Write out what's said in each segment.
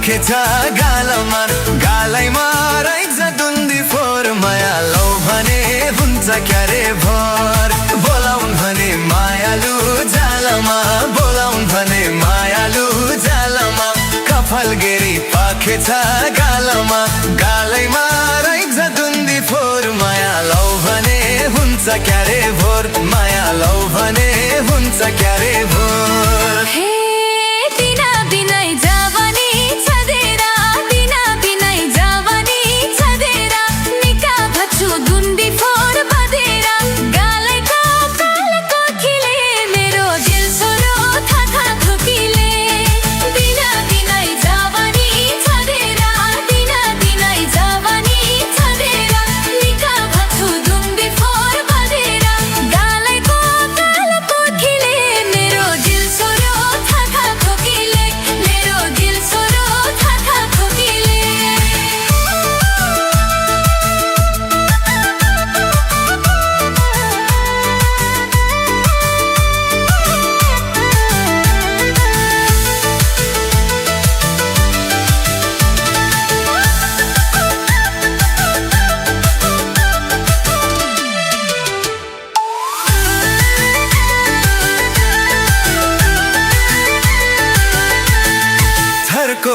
पाखेछ गालमा गालैमा रहेछ दुन्दी फोर माया लौ भने हुन्छ क्यारे भर बोलाउन भने मायालु जालमा बोलाउन भने मायालु जालमा कपाल गेरी पाखेछ गालमा गालैमा रहेछ दुन्दी फोर माया लौ भने हुन्छ क्यारे भोर माया लौ भने हुन्छ क्यारे भोर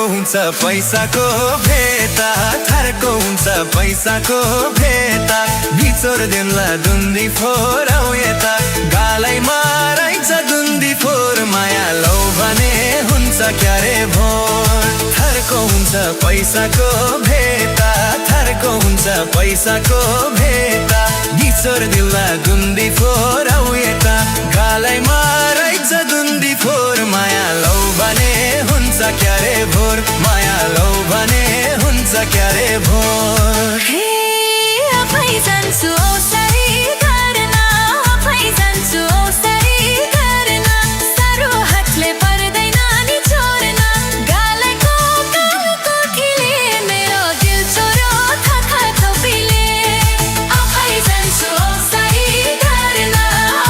हुन्छ पैसाको भेटा थरको हुन्छ पैसाको भेटा बिचोर दिनला दुन्दी फोर औ यता गालैमा रहेछ दुन्दी फोर माया लौ भने हुन्छ क्यारे भोर थरको हुन्छ पैसाको भेटा थरको हुन्छ पैसाको भेटा बिचोर दिनला दुन्दी फोर औ यता गालैमा रहेछ दुन्दी फोर माया लौ भने हुन्छ क्यारे भोर माया लौ भने हुन्छ क्यारे भोर आफै जान्छु औसरी गर्न आफै जान्छु औसरी गर्न सारो हातले पर्दैन नि छोड्न गालैको कालो कोठीले मेरो दिल चोर्यो थाहा थोपीले आफै जान्छु औसरी गर्न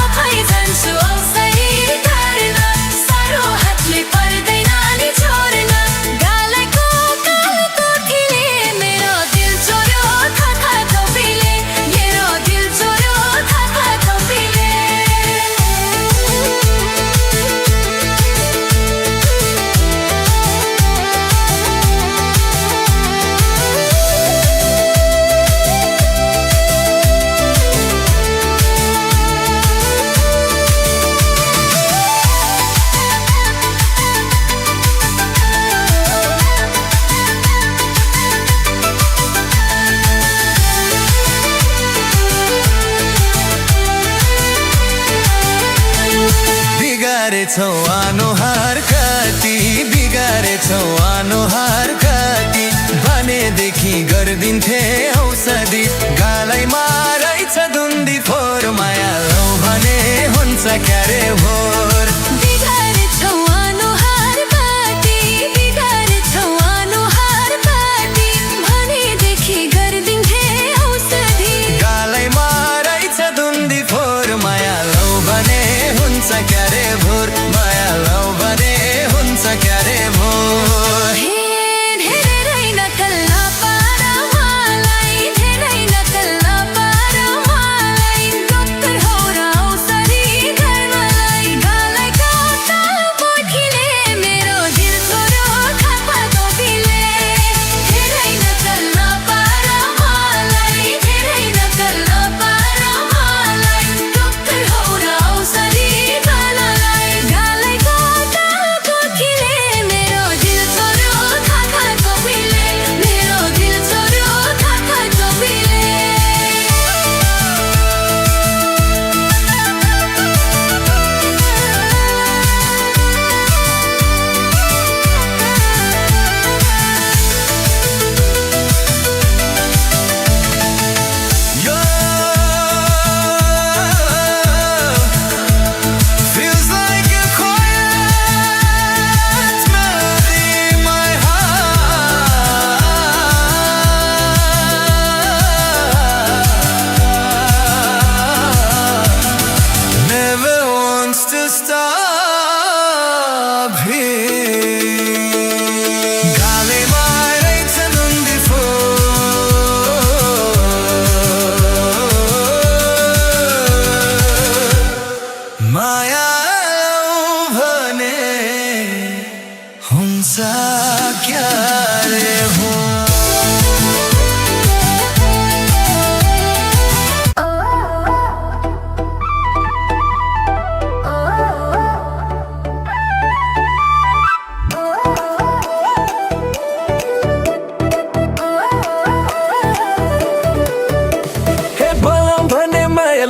आफै जान्छु औसरी गर्न सारो हातले पर्दैन नि छोड्न गालैको कालो कोठीले मेरो दिल चोर्यो थाहा थोपीले मेरो दिल चोर्यो थाहा थोपीले बिगारेछौ अनुहार कति बिगारेछौ अनुहार कति भनेदेखि गरिदिन्थे औषधि गालैमा रहेछ दुन्दी फोर माया लौ भने हुन्छ क्यारे भोर बिगारेछौ अनुहार कति बिगारेछौ अनुहार कति भनेदेखि गरिदिन्थे औषधि गालैमा रहेछ दुन्दी फोर माया लौ भने हुन्छ क्यारे भोर माया लौ भने हुन्छ क्यारे भोर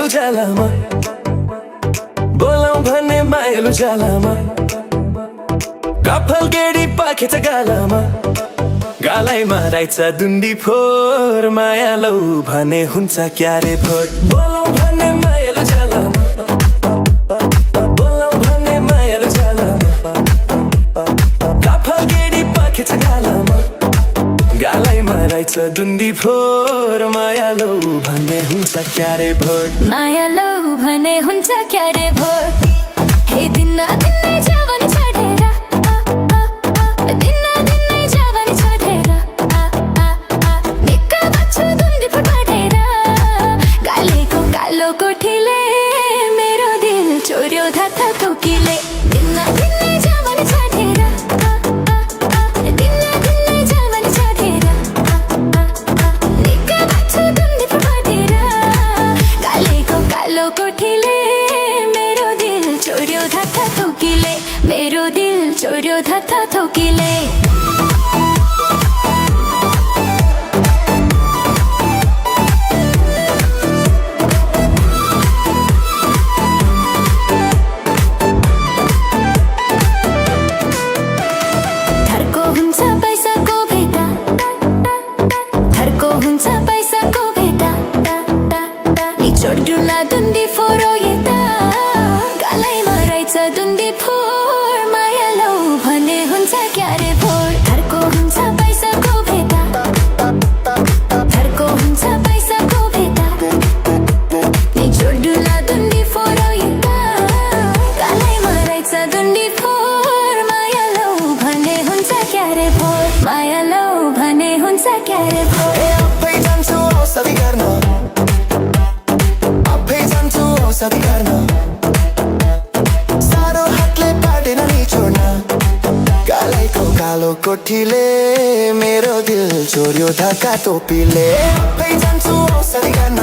जालामा बोलाउ भने मायालु जालामा कफल गेडी पाखेछ गालामा गालैमा राइछ दुन्डी फोर माया लौ भने हुन्छ क्यारे फोर बोलाउ भने मायालु जालामा बोलाउ भने मायालु जालामा कफल गेडी पाखेछ गालामा गालैमा राइछ दुन्डी फोर माया लौ भने हुन्छ क्यारे भोर माया लौ भने हुन्छ क्यारे भोर हे दिन्न दिनै जावन छाडेर दिन्न दिनै जावन छाडेर निक्का बच्चो दुन्दी फटाडेर गालेको कालो कोठीले मेरो दिल चोर्यो धाथा थोकीले दिन्न दिनै जावन छाडेर दिन्न दिनै जावन छाडेर निक्का बच्चो दुन्दी फटाडेर गालेको कालो कोठीले मेरो दिल चोर्यो धाथा थोकीले मेरो दिल चोर्यो धाथा थोकीले धर्को हुन्छ पैसाको भेटा धर्को हुन्छ पैसाको भेटा निचोड डुला दुन्दी फोरो यता गालैमा रहेछ दुन्दी फोर माया लौ भने हुन्छ क्यारे भोर धर्को हुन्छ पैसाको भेटा धर्को हुन्छ पैसाको भेटा निचोड डुला दुन्दी फोरो यता गालैमा रहेछ दुन्दी फोर माया लौ भने हुन्छ क्यारे भोर माया लौ भने हुन्छ क्यारे भोर आफै जान्छु औषधि गर्न आफै जान्छु औषधि गर्न सारो हातले पार्दैन नि छोड्न गालैको कालो कोठीले मेरो दिल चोर्यो ढाका टोपीले आफै जान्छु औषधि गर्न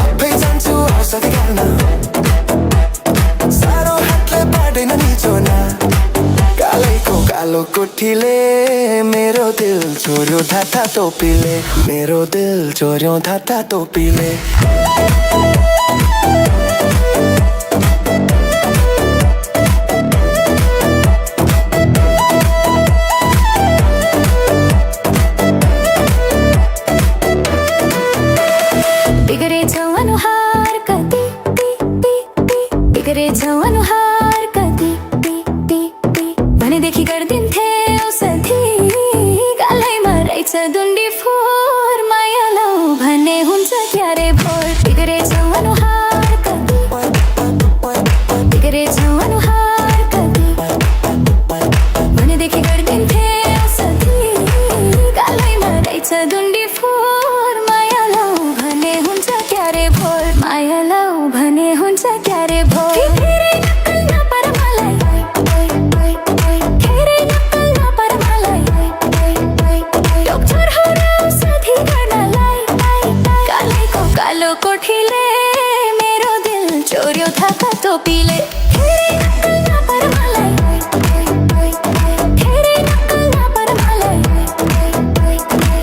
आफै जान्छु औषधि गर्न सारो हातले पार्दैन नि छोड्न गालैको कालो कोठीले मेरो दिल चोर्यो धाथा टोपीले मेरो दिल चोर्यो धाथा टोपीले बिग्रेछौ अनुहार कति बिग्रेछौ अनुहार कति भनेदेखि गरिदिन्थे औषधि गालैमा रहेछ दुन्डी फोर माया लौ भने हुन्छ क्यारे भोर बिग्रेछौ अनुहार कति बिग्रेछौ अनुहार कति भनेदेखि गरिदिन्थे औषधि गालैमा रहेछ दुन्डी फोर माया लौ भने हुन्छ क्यारे भोर माया लौ भने हुन्छ क्यारे भोर धेरै नक्कल नपर मलाई धेरै नक्कल नपर मलाई डक्टर हो र औषधि गर्नलाई गालेको कालो कोठीले मेरो दिल चोर्यो थाहा टोपीले धेरै नक्कल नपर मलाई धेरै नक्कल नपर मलाई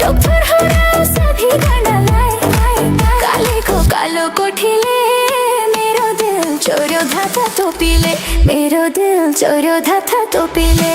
डक्टर हो र औषधि गर्नलाई गालेको कालो कोठीले मेरो दिल चोर्यो धाथा टोपीले मेरो दिल चोर्यो धाथा टोपीले